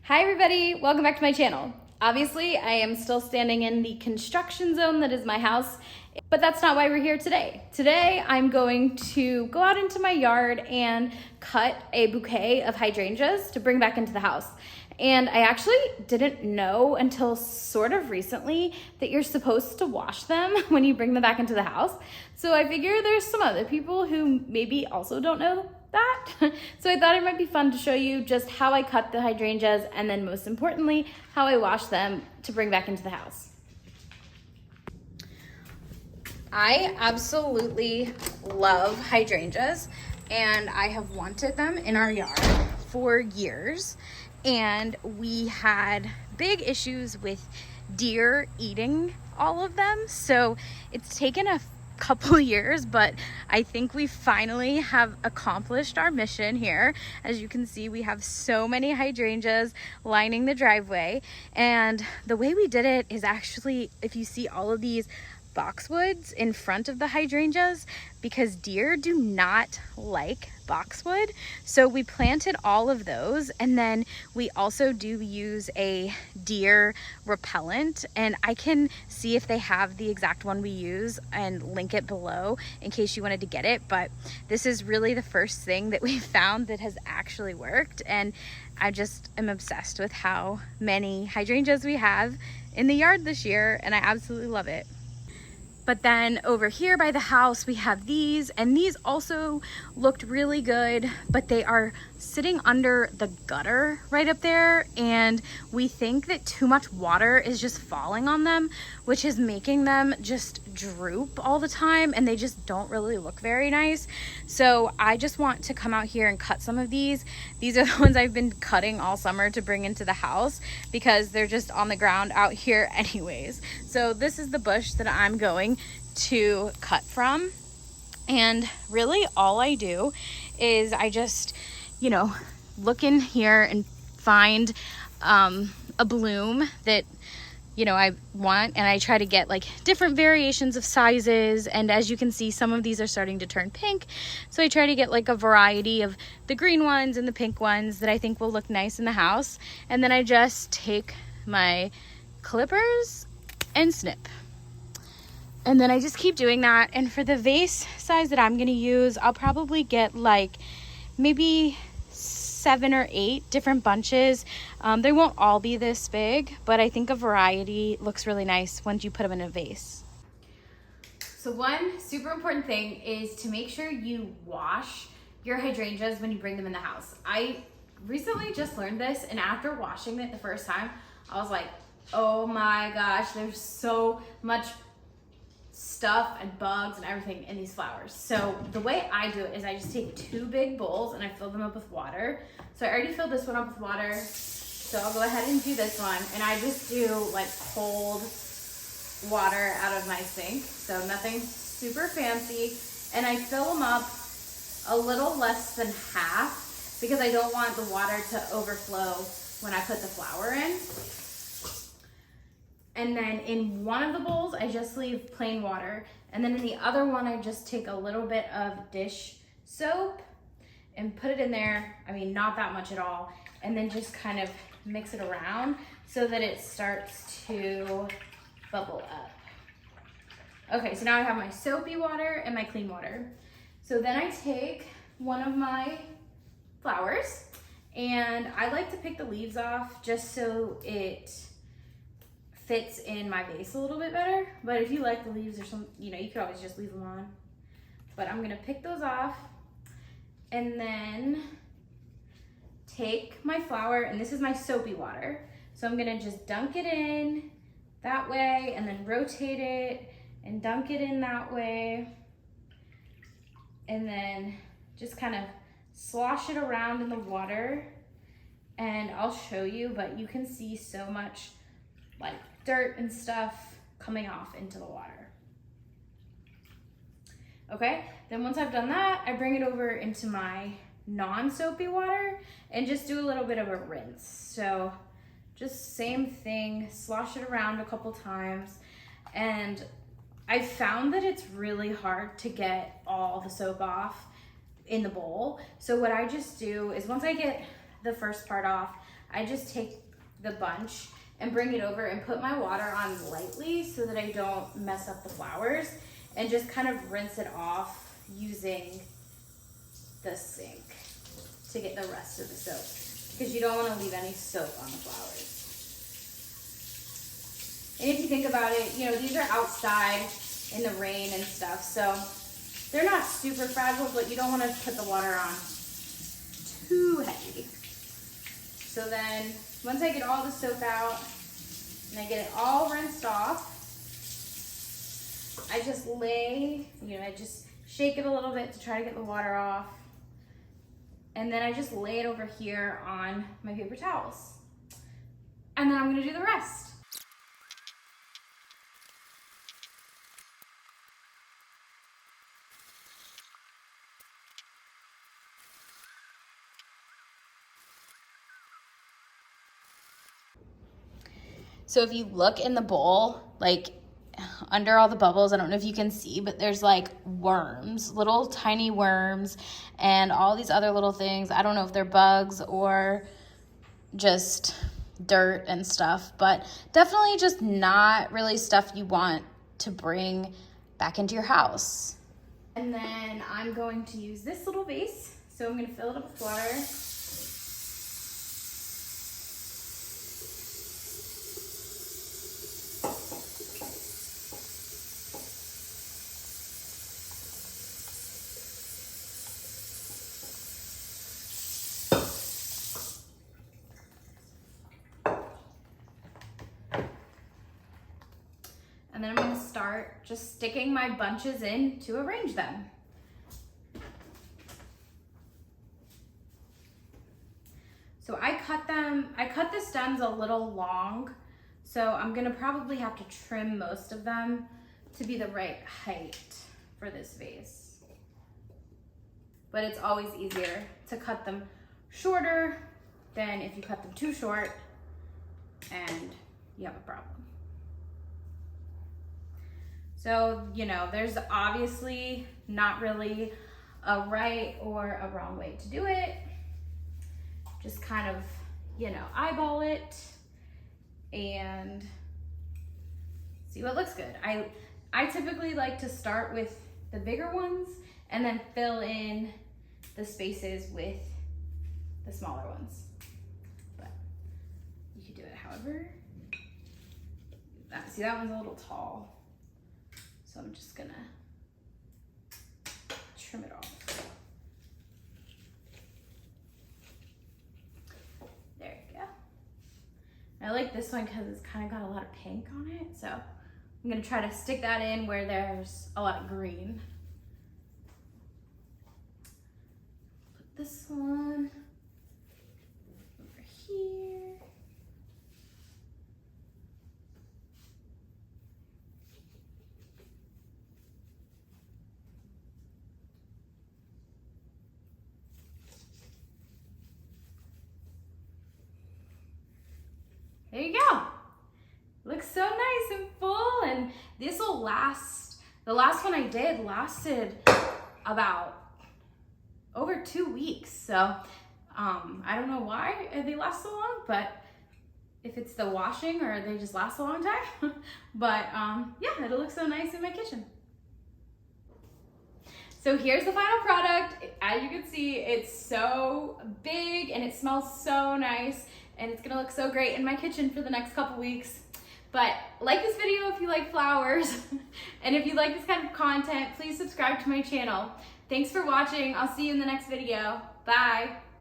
Hi everybody, welcome back to my channel. Obviously, I am still standing in the construction zone that is my house, but that's not why we're here today. Today, I'm going to go out into my yard and cut a bouquet of hydrangeas to bring back into the house. And I actually didn't know until sort of recently that you're supposed to wash them when you bring them back into the house. So I figure there's some other people who maybe also don't know that. So I thought it might be fun to show you just how I cut the hydrangeas and then most importantly, how I wash them to bring back into the house. I absolutely love hydrangeas and I have wanted them in our yard for years. And we had big issues with deer eating all of them. So it's taken a couple years, but I think we finally have accomplished our mission here. As you can see, we have so many hydrangeas lining the driveway. And the way we did it is actually, if you see all of these boxwoods in front of the hydrangeas, because deer do not like boxwood. So we planted all of those, and then we also do use a deer repellent, and I can see if they have the exact one we use and link it below in case you wanted to get it. But this is really the first thing that we found that has actually worked, and I just am obsessed with how many hydrangeas we have in the yard this year, and I absolutely love it. But then over here by the house, we have these, and these also looked really good, but they are sitting under the gutter right up there. And we think that too much water is just falling on them, which is making them just droop all the time. And they just don't really look very nice. So I just want to come out here and cut some of these. These are the ones I've been cutting all summer to bring into the house because they're just on the ground out here anyways. So this is the bush that I'm going to cut from, and really all I do is I just, look in here and find a bloom that I want, and I try to get like different variations of sizes. And as you can see, some of these are starting to turn pink, so I try to get like a variety of the green ones and the pink ones that I think will look nice in the house. And then I just take my clippers and snip. And then I just keep doing that. And for the vase size that I'm gonna use, I'll probably get like maybe 7 or 8 different bunches. They won't all be this big, but I think a variety looks really nice once you put them in a vase. So one super important thing is to make sure you wash your hydrangeas when you bring them in the house. I recently just learned this, and after washing it the first time, I was like, oh my gosh, there's so much stuff and bugs and everything in these flowers. So the way I do it is I just take 2 big bowls and I fill them up with water. So I already filled this one up with water. So I'll go ahead and do this one. And I just do like cold water out of my sink. So nothing super fancy. And I fill them up a little less than half because I don't want the water to overflow when I put the flower in. And then in one of the bowls, I just leave plain water. And then in the other one, I just take a little bit of dish soap and put it in there. I mean, not that much at all. And then just kind of mix it around so that it starts to bubble up. Okay, so now I have my soapy water and my clean water. So then I take one of my flowers, and I like to pick the leaves off just so it fits in my vase a little bit better. But if you like the leaves or some, you could always just leave them on. But I'm gonna pick those off and then take my flower, and this is my soapy water. So I'm gonna just dunk it in that way and then rotate it and dunk it in that way. And then just kind of slosh it around in the water. And I'll show you, but you can see so much like dirt and stuff coming off into the water. Okay, then once I've done that, I bring it over into my non-soapy water and just do a little bit of a rinse. So just same thing, slosh it around a couple times. And I found that it's really hard to get all the soap off in the bowl. So what I just do is once I get the first part off, I just take the bunch and bring it over and put my water on lightly so that I don't mess up the flowers, and just kind of rinse it off using the sink to get the rest of the soap, because you don't want to leave any soap on the flowers. And if you think about it, you know, these are outside in the rain and stuff, so they're not super fragile, but you don't want to put the water on too heavy. So then once I get all the soap out and I get it all rinsed off, I just lay, you know, I just shake it a little bit to try to get the water off. And then I just lay it over here on my paper towels. And then I'm gonna do the rest. So if you look in the bowl, like under all the bubbles, I don't know if you can see, but there's like worms, little tiny worms, and all these other little things. I don't know if they're bugs or just dirt and stuff, but definitely just not really stuff you want to bring back into your house. And then I'm going to use this little vase. So I'm gonna fill it up with water. And then I'm gonna start just sticking my bunches in to arrange them. So I cut the stems a little long, so I'm gonna probably have to trim most of them to be the right height for this vase. But it's always easier to cut them shorter than if you cut them too short and you have a problem. So, you know, there's obviously not really a right or a wrong way to do it. Just kind of, you know, eyeball it and see what looks good. I typically like to start with the bigger ones and then fill in the spaces with the smaller ones. But you can do it however. See, that one's a little tall. So I'm just gonna trim it off. There you go. I like this one because it's kind of got a lot of pink on it. So I'm gonna try to stick that in where there's a lot of green. Put this one over here. There you go. Looks so nice and full, and this will last. The last one I did lasted about over 2 weeks. So I don't know why they last so long, but if it's the washing or they just last a long time. But yeah, it'll look so nice in my kitchen. So here's the final product. As you can see, it's so big and it smells so nice, and it's gonna look so great in my kitchen for the next couple weeks. But like this video if you like flowers, and if you like this kind of content, please subscribe to my channel. Thanks for watching. I'll see you in the next video. Bye.